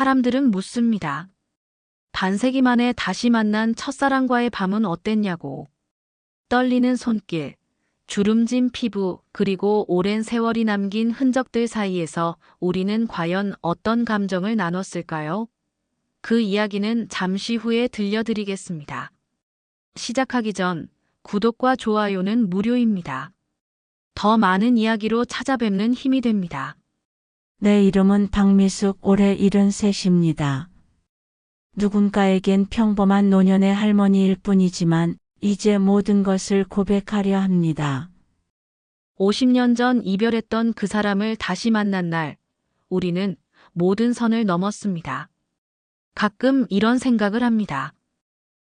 사람들은 묻습니다. 반세기 만에 다시 만난 첫사랑과의 밤은 어땠냐고. 떨리는 손길, 주름진 피부, 그리고 오랜 세월이 남긴 흔적들 사이에서 우리는 과연 어떤 감정을 나눴을까요? 그 이야기는 잠시 후에 들려드리겠습니다. 시작하기 전 구독과 좋아요는 무료입니다. 더 많은 이야기로 찾아뵙는 힘이 됩니다. 내 이름은 박미숙, 올해 73입니다. 누군가에겐 평범한 노년의 할머니일 뿐이지만 이제 모든 것을 고백하려 합니다. 50년 전 이별했던 그 사람을 다시 만난 날, 우리는 모든 선을 넘었습니다. 가끔 이런 생각을 합니다.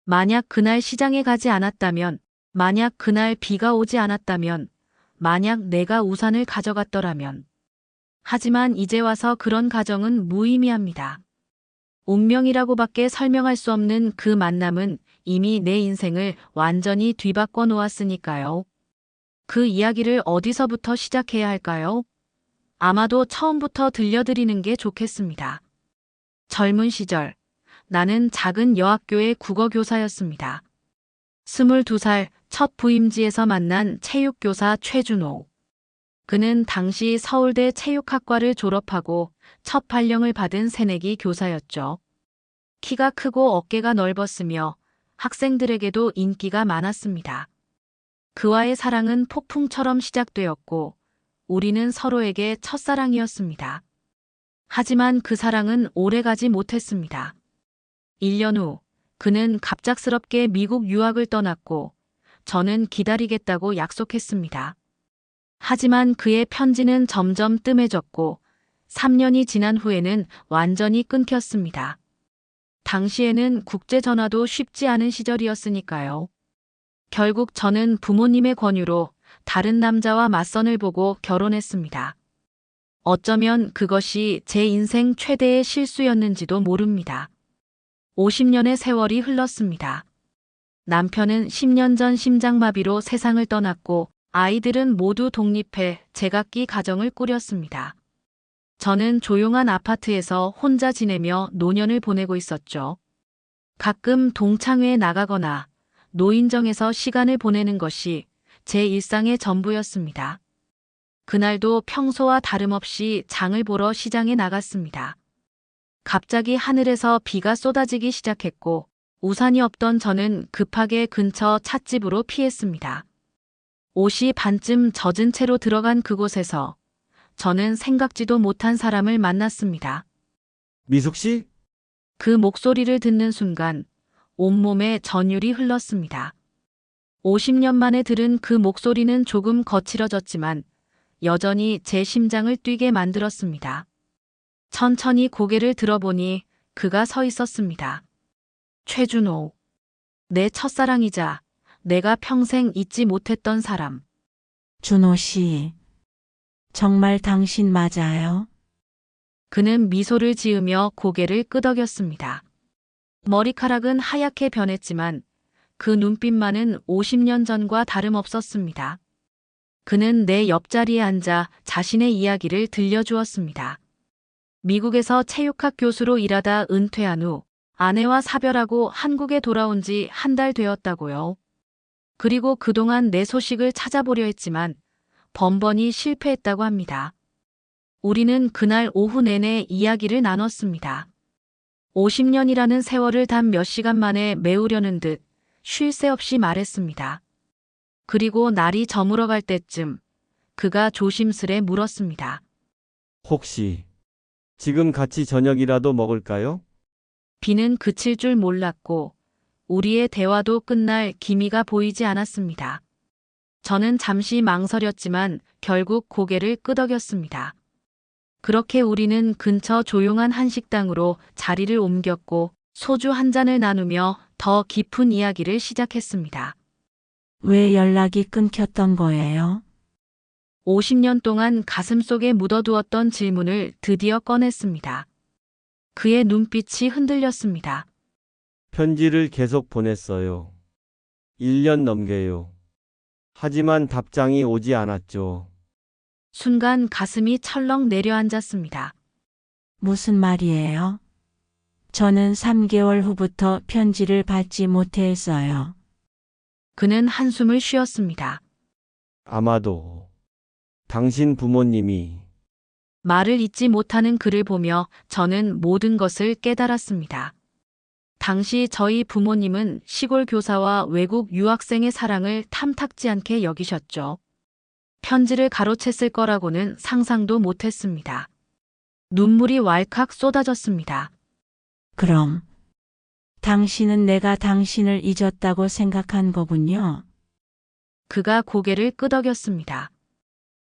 만약 그날 시장에 가지 않았다면, 만약 그날 비가 오지 않았다면, 만약 내가 우산을 가져갔더라면. 하지만 이제 와서 그런 가정은 무의미합니다. 운명이라고밖에 설명할 수 없는 그 만남은 이미 내 인생을 완전히 뒤바꿔 놓았으니까요. 그 이야기를 어디서부터 시작해야 할까요? 아마도 처음부터 들려드리는 게 좋겠습니다. 젊은 시절, 나는 작은 여학교의 국어교사였습니다. 22살 첫 부임지에서 만난 체육교사 최준호. 그는 당시 서울대 체육학과를 졸업하고 첫 발령을 받은 새내기 교사였죠. 키가 크고 어깨가 넓었으며 학생들에게도 인기가 많았습니다. 그와의 사랑은 폭풍처럼 시작되었고 우리는 서로에게 첫사랑이었습니다. 하지만 그 사랑은 오래가지 못했습니다. 1년 후 그는 갑작스럽게 미국 유학을 떠났고 저는 기다리겠다고 약속했습니다. 하지만 그의 편지는 점점 뜸해졌고 3년이 지난 후에는 완전히 끊겼습니다. 당시에는 국제전화도 쉽지 않은 시절이었으니까요. 결국 저는 부모님의 권유로 다른 남자와 맞선을 보고 결혼했습니다. 어쩌면 그것이 제 인생 최대의 실수였는지도 모릅니다. 50년의 세월이 흘렀습니다. 남편은 10년 전 심장마비로 세상을 떠났고 아이들은 모두 독립해 제각기 가정을 꾸렸습니다. 저는 조용한 아파트에서 혼자 지내며 노년을 보내고 있었죠. 가끔 동창회에 나가거나 노인정에서 시간을 보내는 것이 제 일상의 전부였습니다. 그날도 평소와 다름없이 장을 보러 시장에 나갔습니다. 갑자기 하늘에서 비가 쏟아지기 시작했고 우산이 없던 저는 급하게 근처 찻집으로 피했습니다. 옷이 반쯤 젖은 채로 들어간 그곳에서 저는 생각지도 못한 사람을 만났습니다. 미숙 씨? 그 목소리를 듣는 순간 온몸에 전율이 흘렀습니다. 50년 만에 들은 그 목소리는 조금 거칠어졌지만 여전히 제 심장을 뛰게 만들었습니다. 천천히 고개를 들어보니 그가 서 있었습니다. 최준호. 내 첫사랑이자 내가 평생 잊지 못했던 사람. 준호 씨, 정말 당신 맞아요? 그는 미소를 지으며 고개를 끄덕였습니다. 머리카락은 하얗게 변했지만 그 눈빛만은 50년 전과 다름없었습니다. 그는 내 옆자리에 앉아 자신의 이야기를 들려주었습니다. 미국에서 체육학 교수로 일하다 은퇴한 후 아내와 사별하고 한국에 돌아온 지 한 달 되었다고요. 그리고 그동안 내 소식을 찾아보려 했지만 번번이 실패했다고 합니다. 우리는 그날 오후 내내 이야기를 나눴습니다. 50년이라는 세월을 단 몇 시간 만에 메우려는 듯 쉴 새 없이 말했습니다. 그리고 날이 저물어갈 때쯤 그가 조심스레 물었습니다. 혹시 지금 같이 저녁이라도 먹을까요? 비는 그칠 줄 몰랐고 우리의 대화도 끝날 기미가 보이지 않았습니다. 저는 잠시 망설였지만 결국 고개를 끄덕였습니다. 그렇게 우리는 근처 조용한 한식당으로 자리를 옮겼고 소주 한 잔을 나누며 더 깊은 이야기를 시작했습니다. 왜 연락이 끊겼던 거예요? 50년 동안 가슴속에 묻어두었던 질문을 드디어 꺼냈습니다. 그의 눈빛이 흔들렸습니다. 편지를 계속 보냈어요. 1년 넘게요. 하지만 답장이 오지 않았죠. 순간 가슴이 철렁 내려앉았습니다. 무슨 말이에요? 저는 3개월 후부터 편지를 받지 못했어요. 그는 한숨을 쉬었습니다. 아마도 당신 부모님이 말을 잇지 못하는 그를 보며 저는 모든 것을 깨달았습니다. 당시 저희 부모님은 시골 교사와 외국 유학생의 사랑을 탐탁지 않게 여기셨죠. 편지를 가로챘을 거라고는 상상도 못했습니다. 눈물이 왈칵 쏟아졌습니다. 그럼 당신은 내가 당신을 잊었다고 생각한 거군요. 그가 고개를 끄덕였습니다.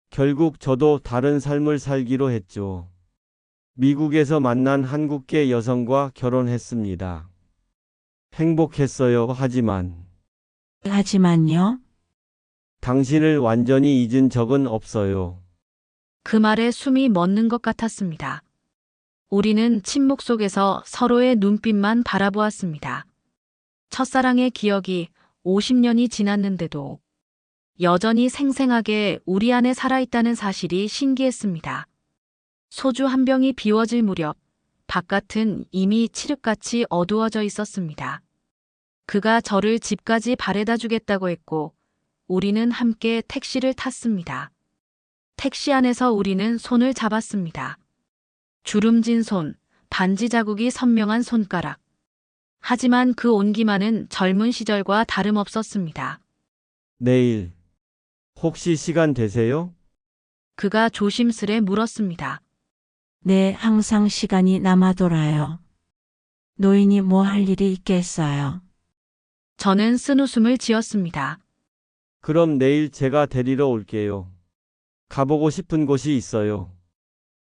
결국 저도 다른 삶을 살기로 했죠. 미국에서 만난 한국계 여성과 결혼했습니다. 행복했어요. 하지만요. 당신을 완전히 잊은 적은 없어요. 그 말에 숨이 멎는 것 같았습니다. 우리는 침묵 속에서 서로의 눈빛만 바라보았습니다. 첫사랑의 기억이 50년이 지났는데도 여전히 생생하게 우리 안에 살아있다는 사실이 신기했습니다. 소주 한 병이 비워질 무렵 바깥은 이미 칠흑같이 어두워져 있었습니다. 그가 저를 집까지 바래다 주겠다고 했고 우리는 함께 택시를 탔습니다. 택시 안에서 우리는 손을 잡았습니다. 주름진 손, 반지 자국이 선명한 손가락. 하지만 그 온기만은 젊은 시절과 다름없었습니다. 내일 혹시 시간 되세요? 그가 조심스레 물었습니다. 네, 항상 시간이 남아돌아요. 노인이 뭐 할 일이 있겠어요. 저는 쓴웃음을 지었습니다. 그럼 내일 제가 데리러 올게요. 가보고 싶은 곳이 있어요.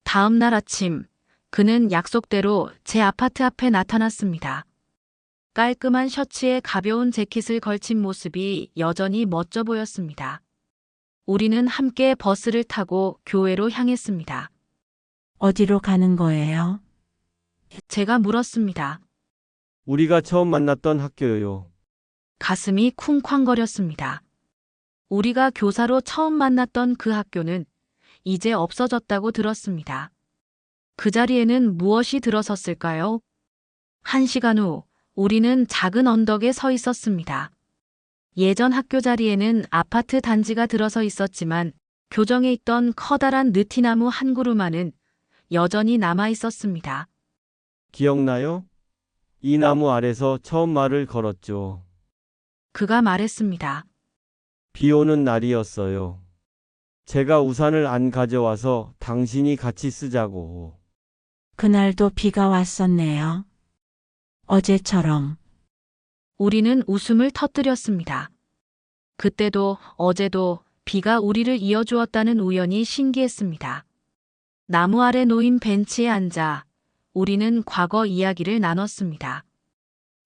다음 날 아침, 그는 약속대로 제 아파트 앞에 나타났습니다. 깔끔한 셔츠에 가벼운 재킷을 걸친 모습이 여전히 멋져 보였습니다. 우리는 함께 버스를 타고 교회로 향했습니다. 어디로 가는 거예요? 제가 물었습니다. 우리가 처음 만났던 학교요. 가슴이 쿵쾅거렸습니다. 우리가 교사로 처음 만났던 그 학교는 이제 없어졌다고 들었습니다. 그 자리에는 무엇이 들어섰을까요? 1시간 후 우리는 작은 언덕에 서 있었습니다. 예전 학교 자리에는 아파트 단지가 들어서 있었지만 교정에 있던 커다란 느티나무 한 그루만은 여전히 남아 있었습니다. 기억나요? 이 나무 아래서 처음 말을 걸었죠. 그가 말했습니다. 비 오는 날이었어요. 제가 우산을 안 가져와서 당신이 같이 쓰자고. 그날도 비가 왔었네요. 어제처럼. 우리는 웃음을 터뜨렸습니다. 그때도 어제도 비가 우리를 이어주었다는 우연이 신기했습니다. 나무 아래 놓인 벤치에 앉아 우리는 과거 이야기를 나눴습니다.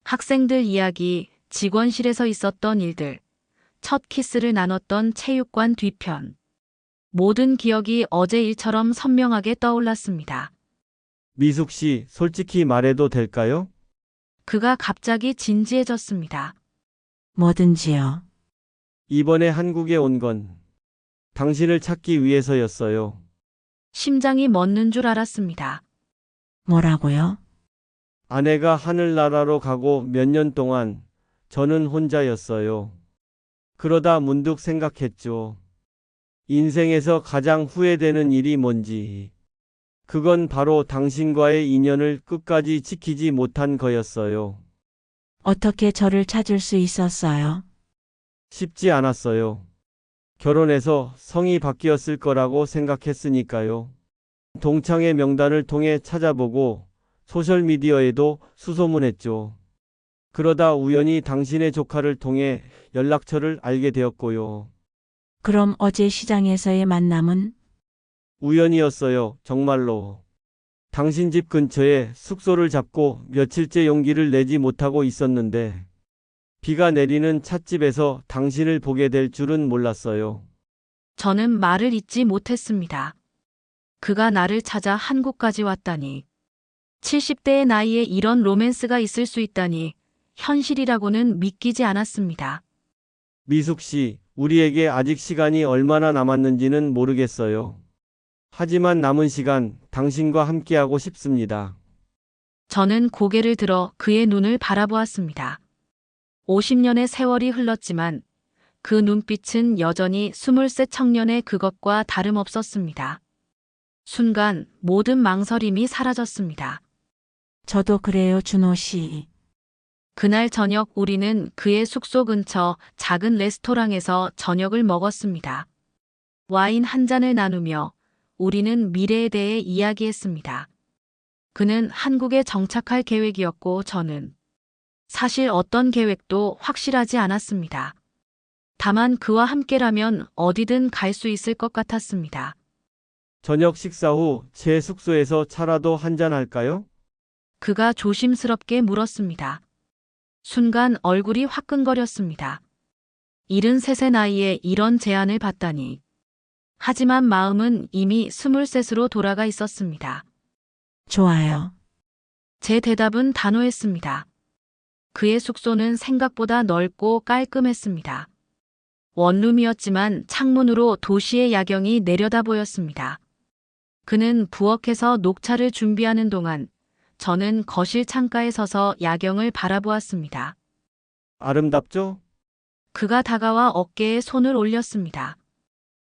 학생들 이야기, 직원실에서 있었던 일들, 첫 키스를 나눴던 체육관 뒤편. 모든 기억이 어제 일처럼 선명하게 떠올랐습니다. 미숙 씨, 솔직히 말해도 될까요? 그가 갑자기 진지해졌습니다. 뭐든지요. 이번에 한국에 온 건 당신을 찾기 위해서였어요. 심장이 멎는 줄 알았습니다. 뭐라고요? 아내가 하늘나라로 가고 몇 년 동안 저는 혼자였어요. 그러다 문득 생각했죠. 인생에서 가장 후회되는 일이 뭔지. 그건 바로 당신과의 인연을 끝까지 지키지 못한 거였어요. 어떻게 저를 찾을 수 있었어요? 쉽지 않았어요. 결혼해서 성이 바뀌었을 거라고 생각했으니까요. 동창회 명단을 통해 찾아보고 소셜미디어에도 수소문했죠. 그러다 우연히 당신의 조카를 통해 연락처를 알게 되었고요. 그럼 어제 시장에서의 만남은? 우연이었어요. 정말로. 당신 집 근처에 숙소를 잡고 며칠째 용기를 내지 못하고 있었는데 비가 내리는 찻집에서 당신을 보게 될 줄은 몰랐어요. 저는 말을 잇지 못했습니다. 그가 나를 찾아 한국까지 왔다니. 70대의 나이에 이런 로맨스가 있을 수 있다니 현실이라고는 믿기지 않았습니다. 미숙 씨, 우리에게 아직 시간이 얼마나 남았는지는 모르겠어요. 하지만 남은 시간 당신과 함께하고 싶습니다. 저는 고개를 들어 그의 눈을 바라보았습니다. 50년의 세월이 흘렀지만 그 눈빛은 여전히 23 청년의 그것과 다름없었습니다. 순간 모든 망설임이 사라졌습니다. 저도 그래요, 준호 씨. 그날 저녁 우리는 그의 숙소 근처 작은 레스토랑에서 저녁을 먹었습니다. 와인 한 잔을 나누며 우리는 미래에 대해 이야기했습니다. 그는 한국에 정착할 계획이었고 저는 사실 어떤 계획도 확실하지 않았습니다. 다만 그와 함께라면 어디든 갈 수 있을 것 같았습니다. 저녁 식사 후 제 숙소에서 차라도 한잔 할까요? 그가 조심스럽게 물었습니다. 순간 얼굴이 화끈거렸습니다. 73의 나이에 이런 제안을 받다니. 하지만 마음은 이미 23으로 돌아가 있었습니다. 좋아요. 제 대답은 단호했습니다. 그의 숙소는 생각보다 넓고 깔끔했습니다. 원룸이었지만 창문으로 도시의 야경이 내려다 보였습니다. 그는 부엌에서 녹차를 준비하는 동안 저는 거실 창가에 서서 야경을 바라보았습니다. 아름답죠? 그가 다가와 어깨에 손을 올렸습니다.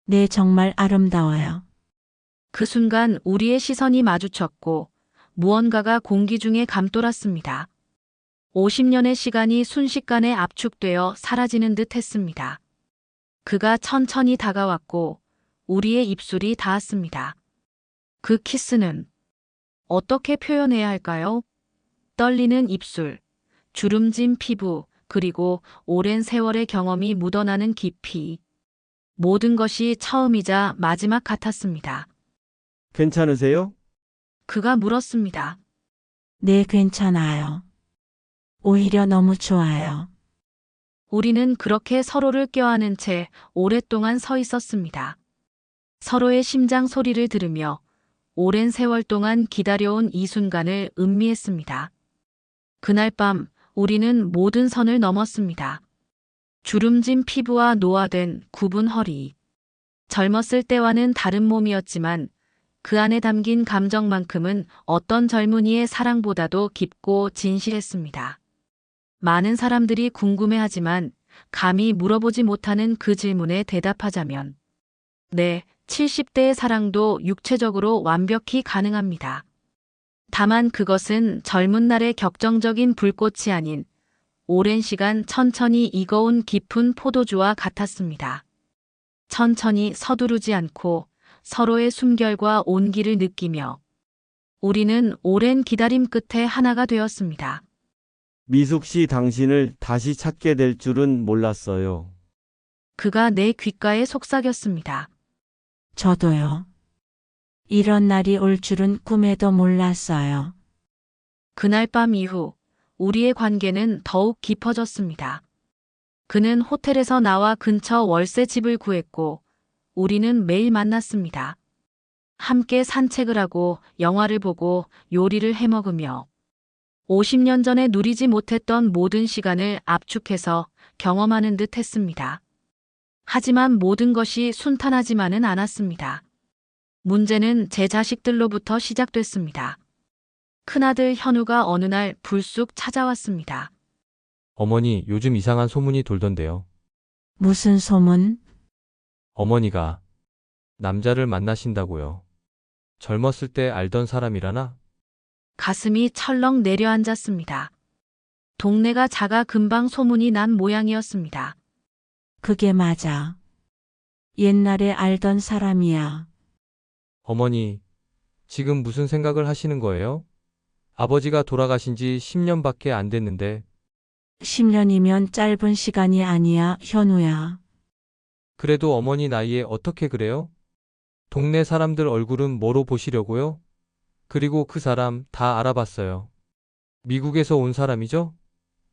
네, 정말 아름다워요. 그 순간 우리의 시선이 마주쳤고 무언가가 공기 중에 감돌았습니다. 50년의 시간이 순식간에 압축되어 사라지는 듯 했습니다. 그가 천천히 다가왔고 우리의 입술이 닿았습니다. 그 키스는 어떻게 표현해야 할까요? 떨리는 입술, 주름진 피부, 그리고 오랜 세월의 경험이 묻어나는 깊이. 모든 것이 처음이자 마지막 같았습니다. 괜찮으세요? 그가 물었습니다. 네, 괜찮아요. 오히려 너무 좋아요. 우리는 그렇게 서로를 껴안은 채 오랫동안 서 있었습니다. 서로의 심장 소리를 들으며 오랜 세월 동안 기다려온 이 순간을 음미했습니다. 그날 밤 우리는 모든 선을 넘었습니다. 주름진 피부와 노화된 굽은 허리. 젊었을 때와는 다른 몸이었지만 그 안에 담긴 감정만큼은 어떤 젊은이의 사랑보다도 깊고 진실했습니다. 많은 사람들이 궁금해하지만 감히 물어보지 못하는 그 질문에 대답하자면 네, 70대의 사랑도 육체적으로 완벽히 가능합니다. 다만 그것은 젊은 날의 격정적인 불꽃이 아닌 오랜 시간 천천히 익어온 깊은 포도주와 같았습니다. 천천히 서두르지 않고 서로의 숨결과 온기를 느끼며 우리는 오랜 기다림 끝에 하나가 되었습니다. 미숙 씨 당신을 다시 찾게 될 줄은 몰랐어요. 그가 내 귓가에 속삭였습니다. 저도요. 이런 날이 올 줄은 꿈에도 몰랐어요. 그날 밤 이후 우리의 관계는 더욱 깊어졌습니다. 그는 호텔에서 나와 근처 월세 집을 구했고 우리는 매일 만났습니다. 함께 산책을 하고 영화를 보고 요리를 해먹으며 50년 전에 누리지 못했던 모든 시간을 압축해서 경험하는 듯 했습니다. 하지만 모든 것이 순탄하지만은 않았습니다. 문제는 제 자식들로부터 시작됐습니다. 큰아들 현우가 어느 날 불쑥 찾아왔습니다. 어머니, 요즘 이상한 소문이 돌던데요. 무슨 소문? 어머니가 남자를 만나신다고요. 젊었을 때 알던 사람이라나? 가슴이 철렁 내려앉았습니다. 동네가 작아 금방 소문이 난 모양이었습니다. 그게 맞아. 옛날에 알던 사람이야. 어머니, 지금 무슨 생각을 하시는 거예요? 아버지가 돌아가신 지 10년밖에 안 됐는데, 10년이면 짧은 시간이 아니야, 현우야. 그래도 어머니 나이에 어떻게 그래요? 동네 사람들 얼굴은 뭐로 보시려고요? 그리고 그 사람 다 알아봤어요. 미국에서 온 사람이죠?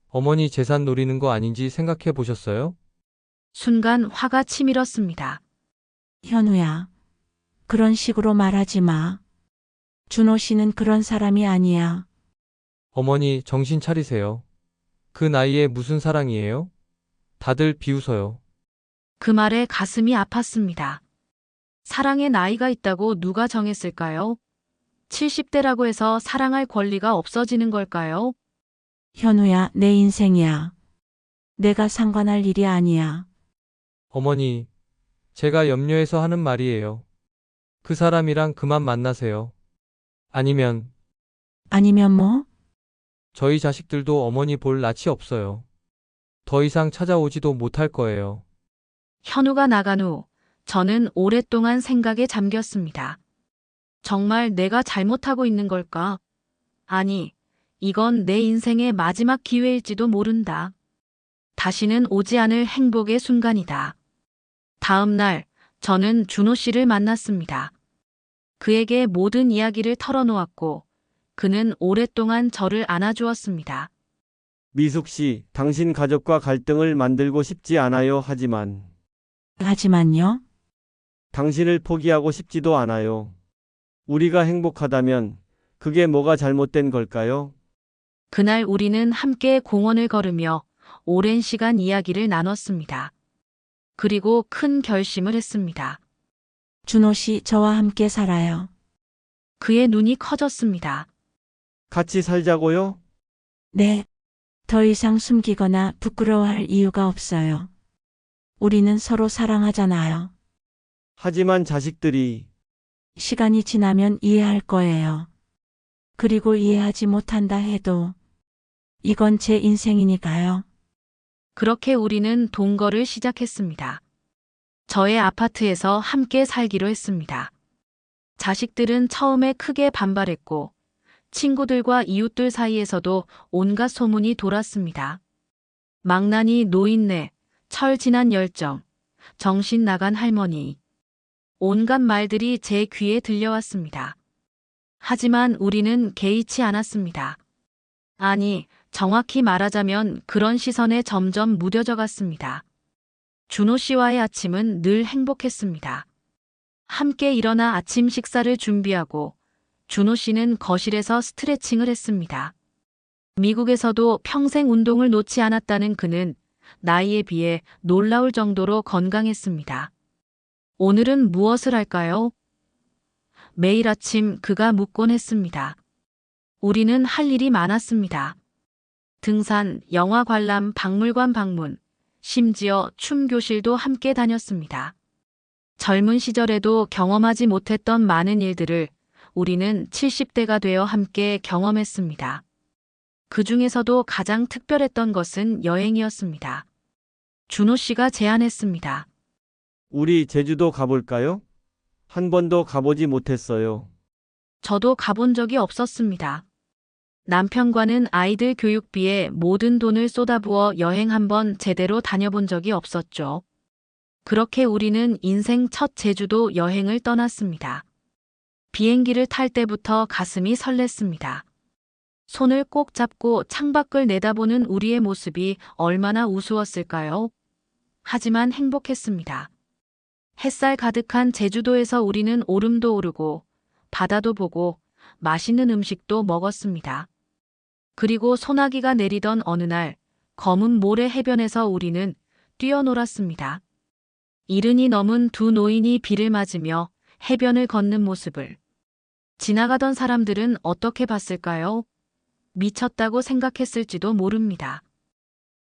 어머니 재산 노리는 거 아닌지 생각해 보셨어요? 순간 화가 치밀었습니다. 현우야. 그런 식으로 말하지 마. 준호 씨는 그런 사람이 아니야. 어머니 정신 차리세요. 그 나이에 무슨 사랑이에요? 다들 비웃어요. 그 말에 가슴이 아팠습니다. 사랑의 나이가 있다고 누가 정했을까요? 70대라고 해서 사랑할 권리가 없어지는 걸까요? 현우야, 내 인생이야. 내가 상관할 일이 아니야. 어머니, 제가 염려해서 하는 말이에요. 그 사람이랑 그만 만나세요. 아니면 아니면 뭐? 저희 자식들도 어머니 볼 낯이 없어요. 더 이상 찾아오지도 못할 거예요. 현우가 나간 후 저는 오랫동안 생각에 잠겼습니다. 정말 내가 잘못하고 있는 걸까? 아니, 이건 내 인생의 마지막 기회일지도 모른다. 다시는 오지 않을 행복의 순간이다. 다음 날, 저는 준호 씨를 만났습니다. 그에게 모든 이야기를 털어놓았고, 그는 오랫동안 저를 안아주었습니다. 미숙 씨, 당신 가족과 갈등을 만들고 싶지 않아요. 하지만요. 당신을 포기하고 싶지도 않아요. 우리가 행복하다면 그게 뭐가 잘못된 걸까요? 그날 우리는 함께 공원을 걸으며 오랜 시간 이야기를 나눴습니다. 그리고 큰 결심을 했습니다. 준호 씨, 저와 함께 살아요. 그의 눈이 커졌습니다. 같이 살자고요? 네. 더 이상 숨기거나 부끄러워할 이유가 없어요. 우리는 서로 사랑하잖아요. 하지만 자식들이 시간이 지나면 이해할 거예요. 그리고 이해하지 못한다 해도 이건 제 인생이니까요. 그렇게 우리는 동거를 시작했습니다. 저의 아파트에서 함께 살기로 했습니다. 자식들은 처음에 크게 반발했고 친구들과 이웃들 사이에서도 온갖 소문이 돌았습니다. 망나니 노인네, 철 지난 열정, 정신 나간 할머니. 온갖 말들이 제 귀에 들려왔습니다. 하지만 우리는 개의치 않았습니다. 아니, 정확히 말하자면 그런 시선에 점점 무뎌져 갔습니다. 준호 씨와의 아침은 늘 행복했습니다. 함께 일어나 아침 식사를 준비하고 준호 씨는 거실에서 스트레칭을 했습니다. 미국에서도 평생 운동을 놓지 않았다는 그는 나이에 비해 놀라울 정도로 건강했습니다. 오늘은 무엇을 할까요? 매일 아침 그가 묻곤 했습니다. 우리는 할 일이 많았습니다. 등산, 영화 관람, 박물관 방문, 심지어 춤 교실도 함께 다녔습니다. 젊은 시절에도 경험하지 못했던 많은 일들을 우리는 70대가 되어 함께 경험했습니다. 그 중에서도 가장 특별했던 것은 여행이었습니다. 준호 씨가 제안했습니다. 우리 제주도 가볼까요? 한 번도 가보지 못했어요. 저도 가본 적이 없었습니다. 남편과는 아이들 교육비에 모든 돈을 쏟아부어 여행 한번 제대로 다녀본 적이 없었죠. 그렇게 우리는 인생 첫 제주도 여행을 떠났습니다. 비행기를 탈 때부터 가슴이 설렜습니다. 손을 꼭 잡고 창밖을 내다보는 우리의 모습이 얼마나 우스웠을까요? 하지만 행복했습니다. 햇살 가득한 제주도에서 우리는 오름도 오르고 바다도 보고 맛있는 음식도 먹었습니다. 그리고 소나기가 내리던 어느 날 검은 모래 해변에서 우리는 뛰어놀았습니다. 이른이 넘은 두 노인이 비를 맞으며 해변을 걷는 모습을 지나가던 사람들은 어떻게 봤을까요? 미쳤다고 생각했을지도 모릅니다.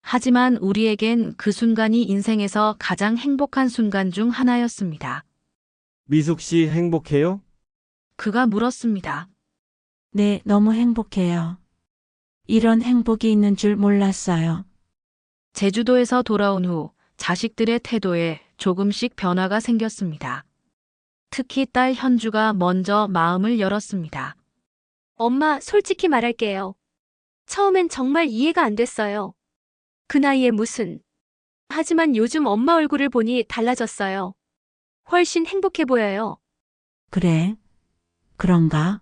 하지만 우리에겐 그 순간이 인생에서 가장 행복한 순간 중 하나였습니다. 미숙 씨 행복해요? 그가 물었습니다. 네, 너무 행복해요. 이런 행복이 있는 줄 몰랐어요. 제주도에서 돌아온 후 자식들의 태도에 조금씩 변화가 생겼습니다. 특히 딸 현주가 먼저 마음을 열었습니다. 엄마, 솔직히 말할게요. 처음엔 정말 이해가 안 됐어요. 그 나이에 무슨. 하지만 요즘 엄마 얼굴을 보니 달라졌어요. 훨씬 행복해 보여요. 그래? 그런가?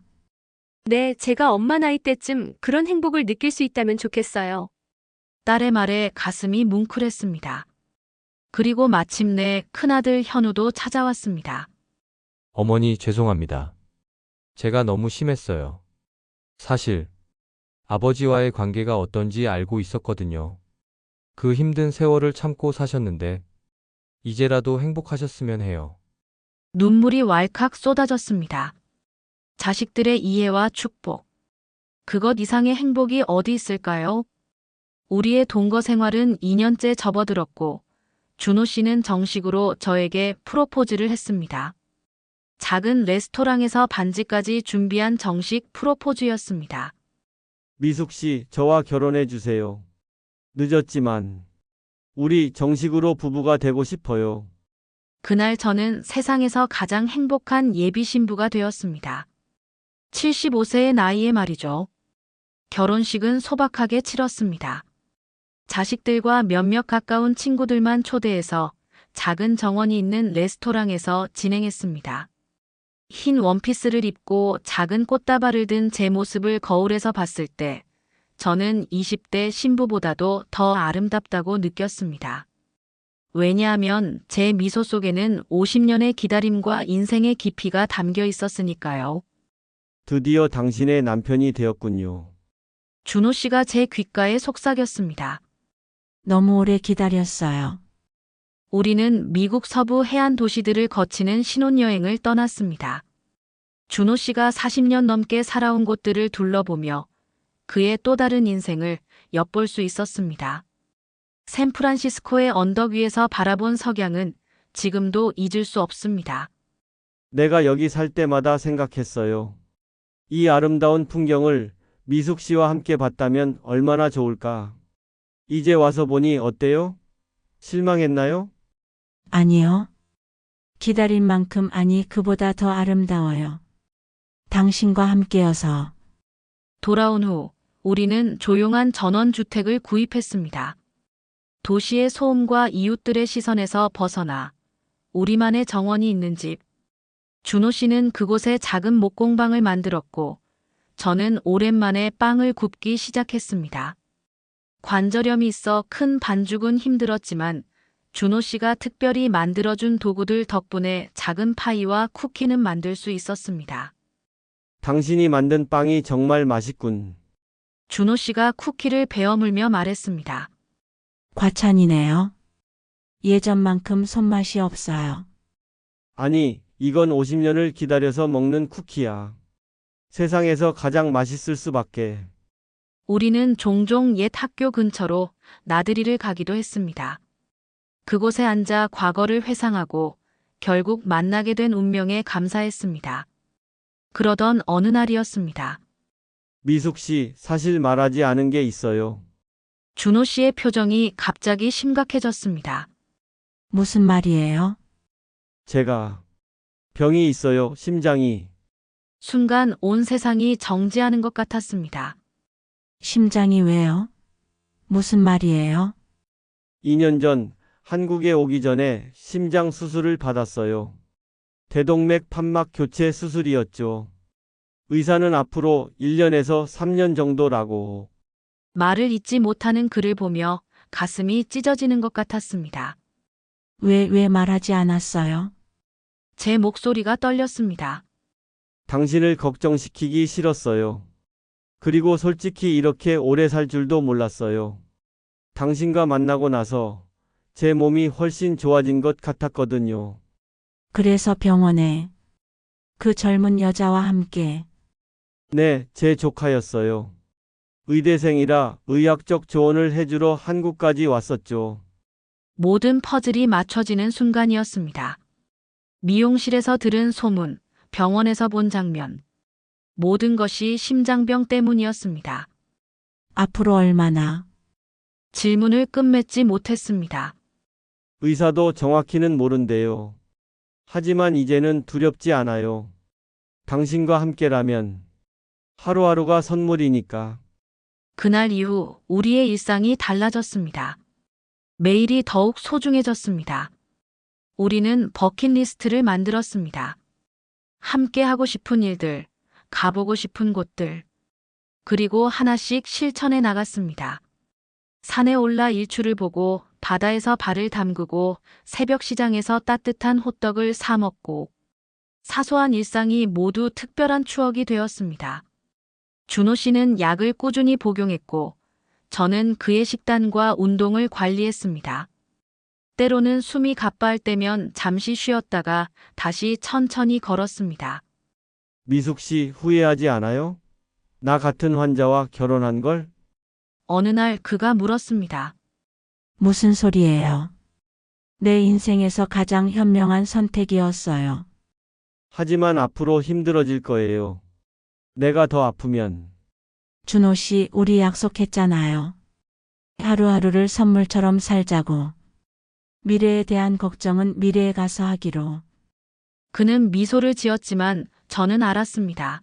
네, 제가 엄마 나이 때쯤 그런 행복을 느낄 수 있다면 좋겠어요. 딸의 말에 가슴이 뭉클했습니다. 그리고 마침내 큰아들 현우도 찾아왔습니다. 어머니 죄송합니다. 제가 너무 심했어요. 사실 아버지와의 관계가 어떤지 알고 있었거든요. 그 힘든 세월을 참고 사셨는데 이제라도 행복하셨으면 해요. 눈물이 왈칵 쏟아졌습니다. 자식들의 이해와 축복. 그것 이상의 행복이 어디 있을까요? 우리의 동거 생활은 2년째 접어들었고, 준호 씨는 정식으로 저에게 프로포즈를 했습니다. 작은 레스토랑에서 반지까지 준비한 정식 프로포즈였습니다. 미숙 씨, 저와 결혼해 주세요. 늦었지만 우리 정식으로 부부가 되고 싶어요. 그날 저는 세상에서 가장 행복한 예비 신부가 되었습니다. 75세의 나이에 말이죠. 결혼식은 소박하게 치렀습니다. 자식들과 몇몇 가까운 친구들만 초대해서 작은 정원이 있는 레스토랑에서 진행했습니다. 흰 원피스를 입고 작은 꽃다발을 든 제 모습을 거울에서 봤을 때 저는 20대 신부보다도 더 아름답다고 느꼈습니다. 왜냐하면 제 미소 속에는 50년의 기다림과 인생의 깊이가 담겨 있었으니까요. 드디어 당신의 남편이 되었군요. 준호 씨가 제 귓가에 속삭였습니다. 너무 오래 기다렸어요. 우리는 미국 서부 해안 도시들을 거치는 신혼여행을 떠났습니다. 준호 씨가 40년 넘게 살아온 곳들을 둘러보며 그의 또 다른 인생을 엿볼 수 있었습니다. 샌프란시스코의 언덕 위에서 바라본 석양은 지금도 잊을 수 없습니다. 내가 여기 살 때마다 생각했어요. 이 아름다운 풍경을 미숙 씨와 함께 봤다면 얼마나 좋을까. 이제 와서 보니 어때요? 실망했나요? 아니요. 기다린 만큼 아니 그보다 더 아름다워요. 당신과 함께여서. 돌아온 후 우리는 조용한 전원주택을 구입했습니다. 도시의 소음과 이웃들의 시선에서 벗어나 우리만의 정원이 있는 집. 준호 씨는 그곳에 작은 목공방을 만들었고 저는 오랜만에 빵을 굽기 시작했습니다. 관절염이 있어 큰 반죽은 힘들었지만 준호 씨가 특별히 만들어준 도구들 덕분에 작은 파이와 쿠키는 만들 수 있었습니다. 당신이 만든 빵이 정말 맛있군. 준호 씨가 쿠키를 베어물며 말했습니다. 과찬이네요. 예전만큼 손맛이 없어요. 아니, 이건 50년을 기다려서 먹는 쿠키야. 세상에서 가장 맛있을 수밖에. 우리는 종종 옛 학교 근처로 나들이를 가기도 했습니다. 그곳에 앉아 과거를 회상하고 결국 만나게 된 운명에 감사했습니다. 그러던 어느 날이었습니다. 미숙 씨, 사실 말하지 않은 게 있어요. 준호 씨의 표정이 갑자기 심각해졌습니다. 무슨 말이에요? 제가 병이 있어요, 심장이. 순간 온 세상이 정지하는 것 같았습니다. 심장이 왜요? 무슨 말이에요? 2년 전 한국에 오기 전에 심장 수술을 받았어요. 대동맥 판막 교체 수술이었죠. 의사는 앞으로 1년에서 3년 정도라고. 말을 잇지 못하는 그를 보며 가슴이 찢어지는 것 같았습니다. 왜 말하지 않았어요? 제 목소리가 떨렸습니다. 당신을 걱정시키기 싫었어요. 그리고 솔직히 이렇게 오래 살 줄도 몰랐어요. 당신과 만나고 나서 제 몸이 훨씬 좋아진 것 같았거든요. 그래서 병원에 그 젊은 여자와 함께. 네, 제 조카였어요. 의대생이라 의학적 조언을 해주러 한국까지 왔었죠. 모든 퍼즐이 맞춰지는 순간이었습니다. 미용실에서 들은 소문, 병원에서 본 장면. 모든 것이 심장병 때문이었습니다. 앞으로 얼마나? 질문을 끝맺지 못했습니다. 의사도 정확히는 모른대요. 하지만 이제는 두렵지 않아요. 당신과 함께라면 하루하루가 선물이니까. 그날 이후 우리의 일상이 달라졌습니다. 매일이 더욱 소중해졌습니다. 우리는 버킷리스트를 만들었습니다. 함께 하고 싶은 일들, 가보고 싶은 곳들, 그리고 하나씩 실천해 나갔습니다. 산에 올라 일출을 보고 바다에서 발을 담그고 새벽 시장에서 따뜻한 호떡을 사 먹고 사소한 일상이 모두 특별한 추억이 되었습니다. 준호 씨는 약을 꾸준히 복용했고 저는 그의 식단과 운동을 관리했습니다. 때로는 숨이 가빠할 때면 잠시 쉬었다가 다시 천천히 걸었습니다. 미숙 씨 후회하지 않아요? 나 같은 환자와 결혼한 걸? 어느 날 그가 물었습니다. 무슨 소리예요? 내 인생에서 가장 현명한 선택이었어요. 하지만 앞으로 힘들어질 거예요. 내가 더 아프면. 준호 씨, 우리 약속했잖아요. 하루하루를 선물처럼 살자고. 미래에 대한 걱정은 미래에 가서 하기로. 그는 미소를 지었지만 저는 알았습니다.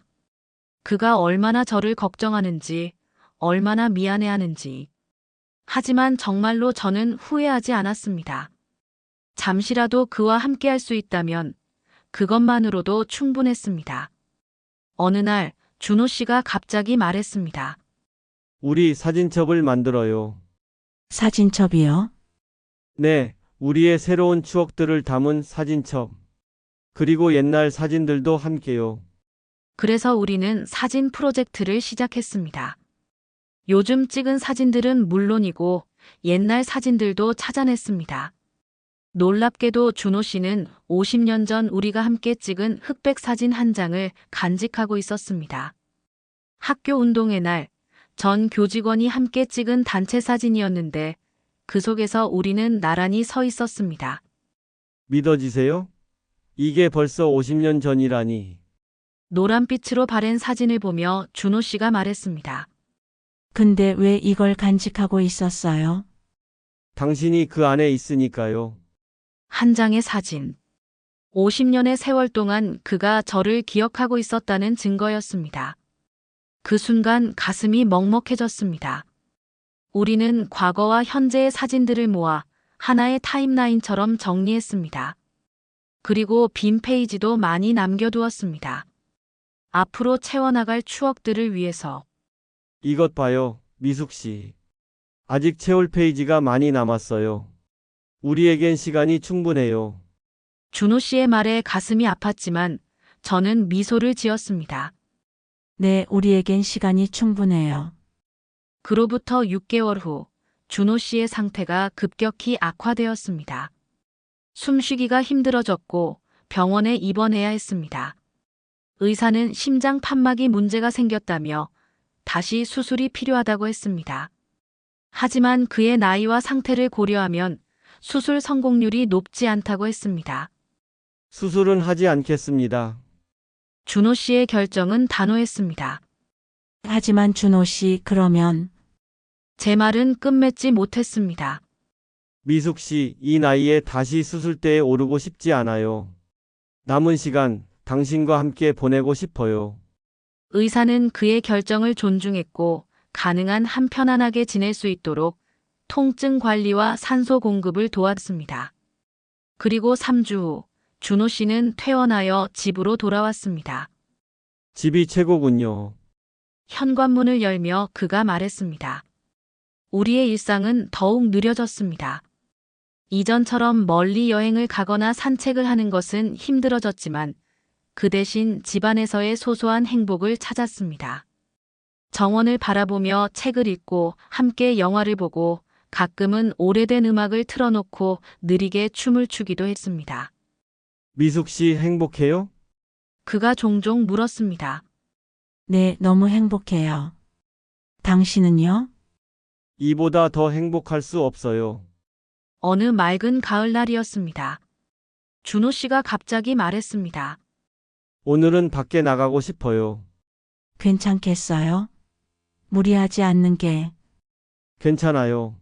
그가 얼마나 저를 걱정하는지, 얼마나 미안해하는지. 하지만 정말로 저는 후회하지 않았습니다. 잠시라도 그와 함께할 수 있다면 그것만으로도 충분했습니다. 어느 날 준호 씨가 갑자기 말했습니다. 우리 사진첩을 만들어요. 사진첩이요? 네, 우리의 새로운 추억들을 담은 사진첩. 그리고 옛날 사진들도 함께요. 그래서 우리는 사진 프로젝트를 시작했습니다. 요즘 찍은 사진들은 물론이고 옛날 사진들도 찾아냈습니다. 놀랍게도 준호 씨는 50년 전 우리가 함께 찍은 흑백 사진 한 장을 간직하고 있었습니다. 학교 운동회 날 전 교직원이 함께 찍은 단체 사진이었는데 그 속에서 우리는 나란히 서 있었습니다. 믿어지세요? 이게 벌써 50년 전이라니. 노란빛으로 바랜 사진을 보며 준호 씨가 말했습니다. 근데 왜 이걸 간직하고 있었어요? 당신이 그 안에 있으니까요. 한 장의 사진. 50년의 세월 동안 그가 저를 기억하고 있었다는 증거였습니다. 그 순간 가슴이 먹먹해졌습니다. 우리는 과거와 현재의 사진들을 모아 하나의 타임라인처럼 정리했습니다. 그리고 빈 페이지도 많이 남겨두었습니다. 앞으로 채워나갈 추억들을 위해서. 이것 봐요, 미숙 씨. 아직 채울 페이지가 많이 남았어요. 우리에겐 시간이 충분해요. 준호 씨의 말에 가슴이 아팠지만 저는 미소를 지었습니다. 네, 우리에겐 시간이 충분해요. 그로부터 6개월 후 준호 씨의 상태가 급격히 악화되었습니다. 숨쉬기가 힘들어졌고 병원에 입원해야 했습니다. 의사는 심장 판막이 문제가 생겼다며 다시 수술이 필요하다고 했습니다. 하지만 그의 나이와 상태를 고려하면 수술 성공률이 높지 않다고 했습니다. 수술은 하지 않겠습니다. 준호 씨의 결정은 단호했습니다. 하지만 준호 씨, 그러면 제 말은 끝맺지 못했습니다. 미숙 씨, 이 나이에 다시 수술대에 오르고 싶지 않아요. 남은 시간 당신과 함께 보내고 싶어요. 의사는 그의 결정을 존중했고 가능한 한 편안하게 지낼 수 있도록 통증 관리와 산소 공급을 도왔습니다. 그리고 3주 후 준호 씨는 퇴원하여 집으로 돌아왔습니다. 집이 최고군요. 현관문을 열며 그가 말했습니다. 우리의 일상은 더욱 느려졌습니다. 이전처럼 멀리 여행을 가거나 산책을 하는 것은 힘들어졌지만 그 대신 집안에서의 소소한 행복을 찾았습니다. 정원을 바라보며 책을 읽고 함께 영화를 보고 가끔은 오래된 음악을 틀어놓고 느리게 춤을 추기도 했습니다. 미숙 씨 행복해요? 그가 종종 물었습니다. 네, 너무 행복해요. 당신은요? 이보다 더 행복할 수 없어요. 어느 맑은 가을날이었습니다. 준호 씨가 갑자기 말했습니다. 오늘은 밖에 나가고 싶어요. 괜찮겠어요? 무리하지 않는 게. 괜찮아요.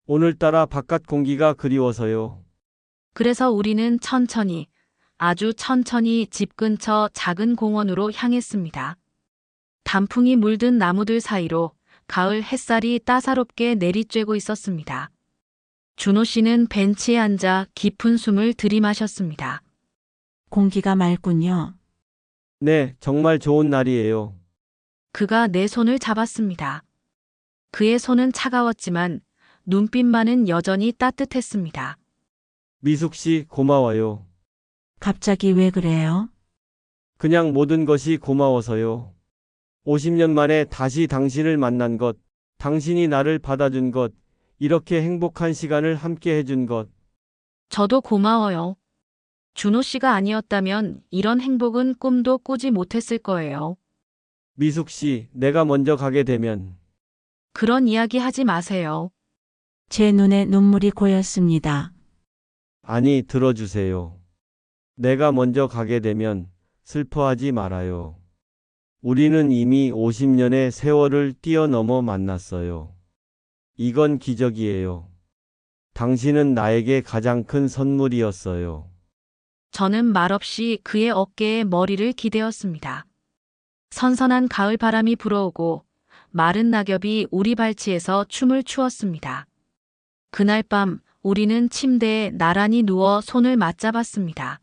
오늘따라 바깥 공기가 그리워서요. 그래서 우리는 천천히, 아주 천천히 집 근처 작은 공원으로 향했습니다. 단풍이 물든 나무들 사이로 가을 햇살이 따사롭게 내리쬐고 있었습니다. 준호 씨는 벤치에 앉아 깊은 숨을 들이마셨습니다. 공기가 맑군요. 네, 정말 좋은 날이에요. 그가 내 손을 잡았습니다. 그의 손은 차가웠지만 눈빛만은 여전히 따뜻했습니다. 미숙 씨 고마워요. 갑자기 왜 그래요? 그냥 모든 것이 고마워서요. 50년 만에 다시 당신을 만난 것, 당신이 나를 받아준 것, 이렇게 행복한 시간을 함께 해준 것. 저도 고마워요. 준호 씨가 아니었다면 이런 행복은 꿈도 꾸지 못했을 거예요. 미숙 씨, 내가 먼저 가게 되면 그런 이야기 하지 마세요. 제 눈에 눈물이 고였습니다. 아니, 들어주세요. 내가 먼저 가게 되면 슬퍼하지 말아요. 우리는 이미 50년의 세월을 뛰어넘어 만났어요. 이건 기적이에요. 당신은 나에게 가장 큰 선물이었어요. 저는 말없이 그의 어깨에 머리를 기대었습니다. 선선한 가을 바람이 불어오고 마른 낙엽이 우리 발치에서 춤을 추었습니다. 그날 밤 우리는 침대에 나란히 누워 손을 맞잡았습니다.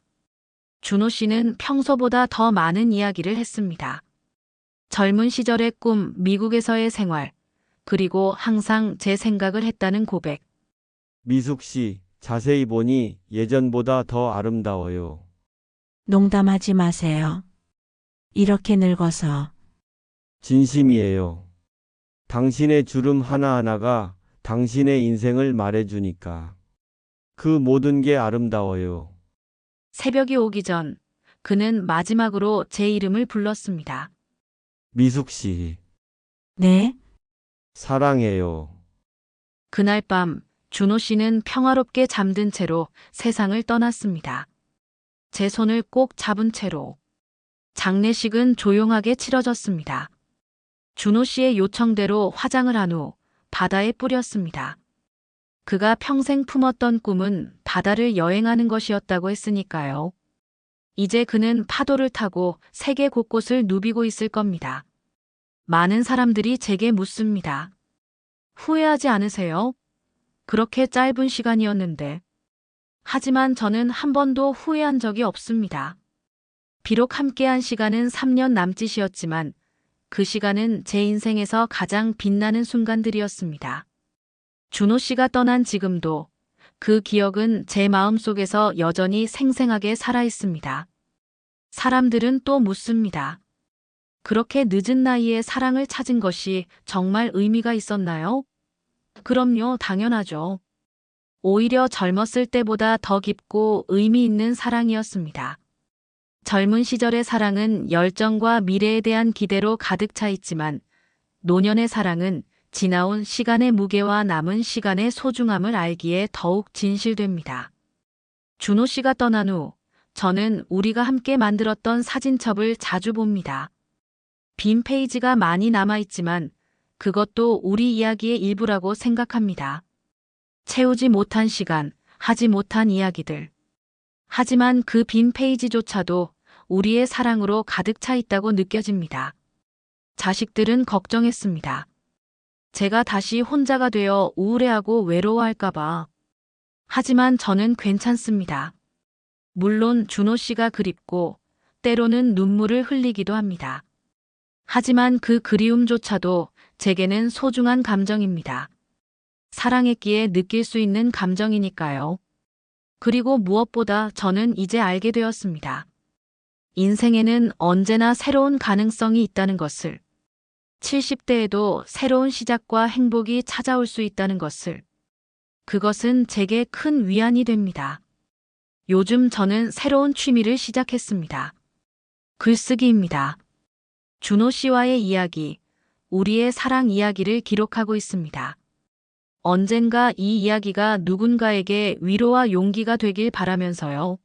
준호 씨는 평소보다 더 많은 이야기를 했습니다. 젊은 시절의 꿈, 미국에서의 생활, 그리고 항상 제 생각을 했다는 고백. 미숙 씨, 자세히 보니 예전보다 더 아름다워요. 농담하지 마세요. 이렇게 늙어서 진심이에요. 당신의 주름 하나하나가 당신의 인생을 말해주니까. 그 모든 게 아름다워요. 새벽이 오기 전 그는 마지막으로 제 이름을 불렀습니다. 미숙 씨, 네? 사랑해요. 그날 밤 준호 씨는 평화롭게 잠든 채로 세상을 떠났습니다. 제 손을 꼭 잡은 채로. 장례식은 조용하게 치러졌습니다. 준호 씨의 요청대로 화장을 한 후 바다에 뿌렸습니다. 그가 평생 품었던 꿈은 바다를 여행하는 것이었다고 했으니까요. 이제 그는 파도를 타고 세계 곳곳을 누비고 있을 겁니다. 많은 사람들이 제게 묻습니다. 후회하지 않으세요? 그렇게 짧은 시간이었는데. 하지만 저는 한 번도 후회한 적이 없습니다. 비록 함께한 시간은 3년 남짓이었지만 그 시간은 제 인생에서 가장 빛나는 순간들이었습니다. 준호 씨가 떠난 지금도 그 기억은 제 마음속에서 여전히 생생하게 살아있습니다. 사람들은 또 묻습니다. 그렇게 늦은 나이에 사랑을 찾은 것이 정말 의미가 있었나요? 그럼요, 당연하죠. 오히려 젊었을 때보다 더 깊고 의미 있는 사랑이었습니다. 젊은 시절의 사랑은 열정과 미래에 대한 기대로 가득 차 있지만 노년의 사랑은 지나온 시간의 무게와 남은 시간의 소중함을 알기에 더욱 진실됩니다. 준호 씨가 떠난 후 저는 우리가 함께 만들었던 사진첩을 자주 봅니다. 빈 페이지가 많이 남아있지만 그것도 우리 이야기의 일부라고 생각합니다. 채우지 못한 시간, 하지 못한 이야기들. 하지만 그 빈 페이지조차도 우리의 사랑으로 가득 차 있다고 느껴집니다. 자식들은 걱정했습니다. 제가 다시 혼자가 되어 우울해하고 외로워할까봐. 하지만 저는 괜찮습니다. 물론 준호 씨가 그립고 때로는 눈물을 흘리기도 합니다. 하지만 그 그리움조차도 제게는 소중한 감정입니다. 사랑했기에 느낄 수 있는 감정이니까요. 그리고 무엇보다 저는 이제 알게 되었습니다. 인생에는 언제나 새로운 가능성이 있다는 것을, 70대에도 새로운 시작과 행복이 찾아올 수 있다는 것을, 그것은 제게 큰 위안이 됩니다. 요즘 저는 새로운 취미를 시작했습니다. 글쓰기입니다. 준호 씨와의 이야기, 우리의 사랑 이야기를 기록하고 있습니다. 언젠가 이 이야기가 누군가에게 위로와 용기가 되길 바라면서요.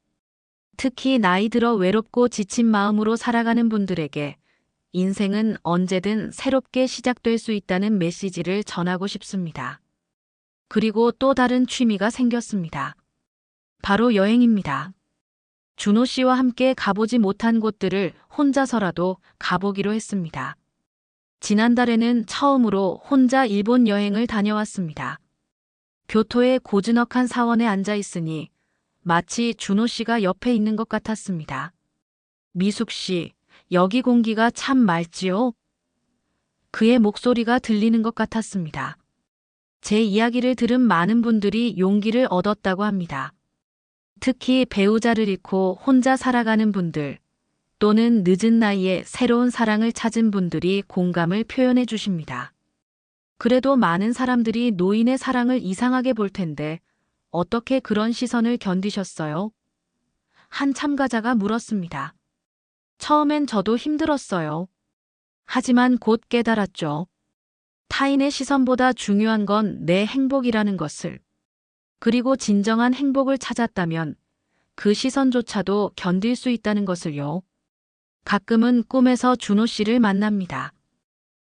특히 나이 들어 외롭고 지친 마음으로 살아가는 분들에게 인생은 언제든 새롭게 시작될 수 있다는 메시지를 전하고 싶습니다. 그리고 또 다른 취미가 생겼습니다. 바로 여행입니다. 준호 씨와 함께 가보지 못한 곳들을 혼자서라도 가보기로 했습니다. 지난달에는 처음으로 혼자 일본 여행을 다녀왔습니다. 교토의 고즈넉한 사원에 앉아 있으니 마치 준호 씨가 옆에 있는 것 같았습니다. 미숙 씨, 여기 공기가 참 맑지요? 그의 목소리가 들리는 것 같았습니다. 제 이야기를 들은 많은 분들이 용기를 얻었다고 합니다. 특히 배우자를 잃고 혼자 살아가는 분들, 또는 늦은 나이에 새로운 사랑을 찾은 분들이 공감을 표현해 주십니다. 그래도 많은 사람들이 노인의 사랑을 이상하게 볼 텐데 어떻게 그런 시선을 견디셨어요? 한 참가자가 물었습니다. 처음엔 저도 힘들었어요. 하지만 곧 깨달았죠. 타인의 시선보다 중요한 건 내 행복이라는 것을. 그리고 진정한 행복을 찾았다면 그 시선조차도 견딜 수 있다는 것을요. 가끔은 꿈에서 준호 씨를 만납니다.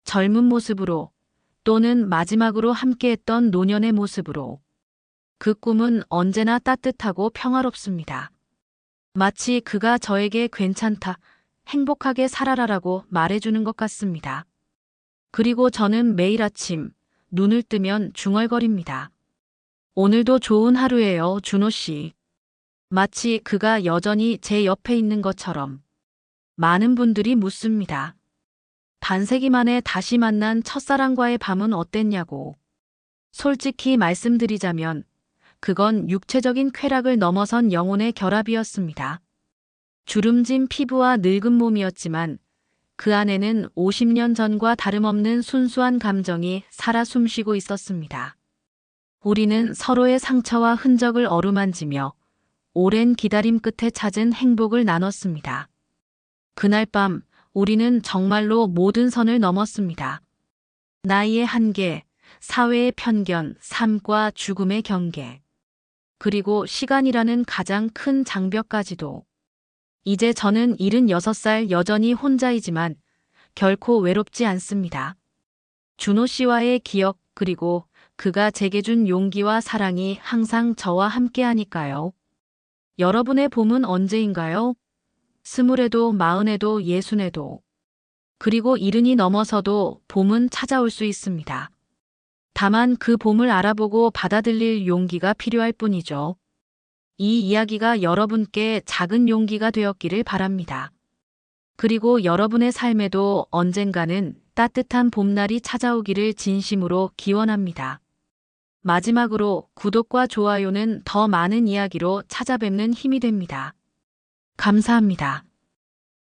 젊은 모습으로 또는 마지막으로 함께했던 노년의 모습으로. 그 꿈은 언제나 따뜻하고 평화롭습니다. 마치 그가 저에게 괜찮다, 행복하게 살아라라고 말해주는 것 같습니다. 그리고 저는 매일 아침 눈을 뜨면 중얼거립니다. 오늘도 좋은 하루예요, 준호 씨. 마치 그가 여전히 제 옆에 있는 것처럼. 많은 분들이 묻습니다. 반세기 만에 다시 만난 첫사랑과의 밤은 어땠냐고. 솔직히 말씀드리자면 그건 육체적인 쾌락을 넘어선 영혼의 결합이었습니다. 주름진 피부와 늙은 몸이었지만 그 안에는 50년 전과 다름없는 순수한 감정이 살아 숨쉬고 있었습니다. 우리는 서로의 상처와 흔적을 어루만지며 오랜 기다림 끝에 찾은 행복을 나눴습니다. 그날 밤 우리는 정말로 모든 선을 넘었습니다. 나이의 한계, 사회의 편견, 삶과 죽음의 경계. 그리고 시간이라는 가장 큰 장벽까지도. 이제 저는 76살 여전히 혼자이지만 결코 외롭지 않습니다. 준호 씨와의 기억 그리고 그가 제게 준 용기와 사랑이 항상 저와 함께하니까요. 여러분의 봄은 언제인가요? 20에도 40에도 60에도. 그리고 70이 넘어서도 봄은 찾아올 수 있습니다. 다만 그 봄을 알아보고 받아들일 용기가 필요할 뿐이죠. 이 이야기가 여러분께 작은 용기가 되었기를 바랍니다. 그리고 여러분의 삶에도 언젠가는 따뜻한 봄날이 찾아오기를 진심으로 기원합니다. 마지막으로 구독과 좋아요는 더 많은 이야기로 찾아뵙는 힘이 됩니다. 감사합니다.